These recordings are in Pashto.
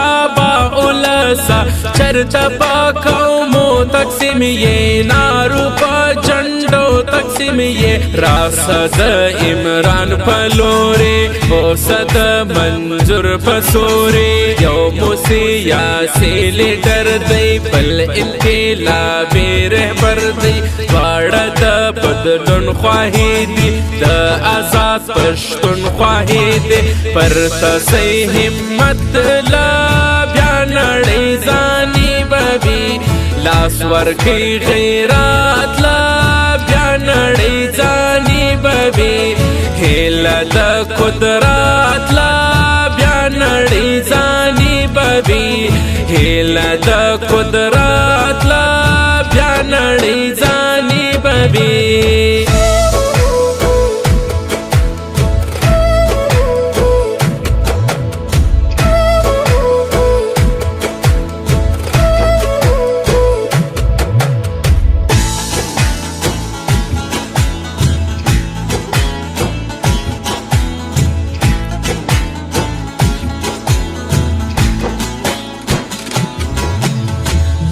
بابا اولسا چرتا پا قومو تقسیم یہ نارو پا جنڈو تقسیم یہ راسد عمران پلورے بوسد منظور پسورے یوم سیاسی لیڈر دی بل انقلابی رہبر دی واڑا دا بدلون خواہی دی دا آزاد پشتون خواہی دی پر تسی ہمت لا بیا نڑی زانی ببی لاس ورکی غیرات لا بیا نڑی زانی ببی ہیلا دا قدرات لا بیا نڑی زانی ببی ہیلا دا قدرات لا بیا نڑی زانی ببی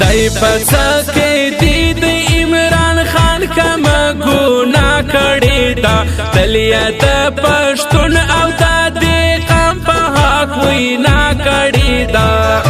دای پسکه دید عمران خان کم گناه کړی دا دلیا د پښتون او د دې قام په حق وینا کړی دا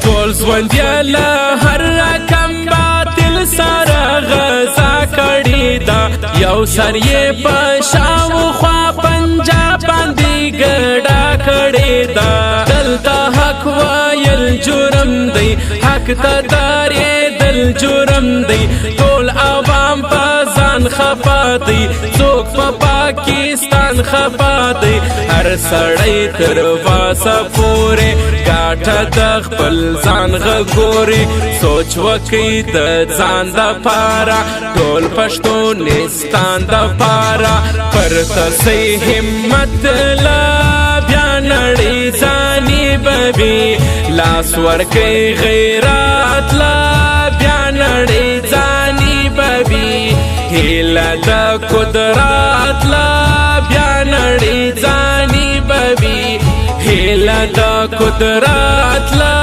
ټول ژوندیاله هر رقم باطل سره غزا کړی دا یو سر یې په شاوخوا پنجاب باندې ګډا کړی دا دلته حق وایل جرم دی حق تدارې دل جرم دی ټول عوام په ځان خفا دی څوک په پاکستان خفا دی هر سړی تر واسه پورې ګاټه د خپل ځان غګوري سوچ وکړي د ځان دپاره ټول پښتونستان دپاره پر تسی همت لا بیا نړۍ ځاني ببي لاس ورکړي غیرات لا بیا نړۍ ځاني ببي هیله د قدرات لا بیا نړۍ ځاني ببي هیله د قدرات لا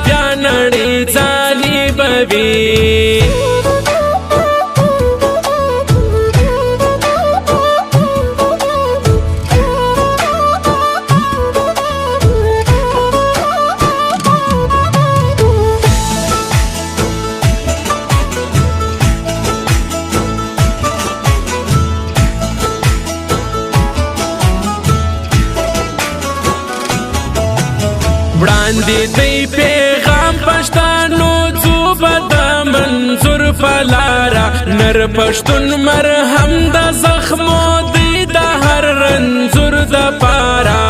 بیا نړۍ ځاني ببي وړاندې دی پیغام پښتانو ځو به د منظور په لاره نر پښتون مرهم د زخمو دی د هر رنځور دپاره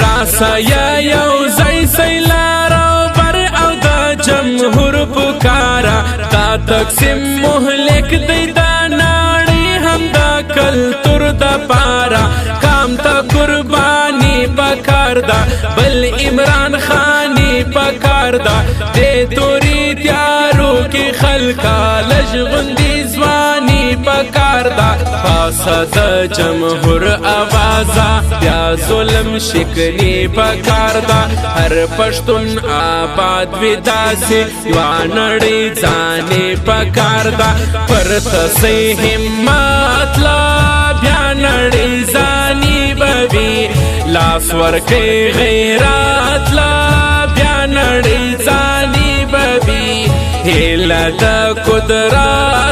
راسایه یو ځای سیلار او بر او د جمهور پکاره دا تقسیم مهلک دی د نړۍ هم د کلتور دپاره کام ته قربانی پکار دا بل عمران خانی پکار دا دے توری تیارو کی خلقا لجغندی زوانی پکار دا پاسا دا جمهور آوازا بیا ظلم شکنی پکار دا ہر پشتون آباد ودا سے وانڑی زانی پکار دا پر تسی ہمت لا بیا نڑی زانی ببی لاس ورکړي غیرات لا بیا نړۍ ځاني ببي هیله د قدرت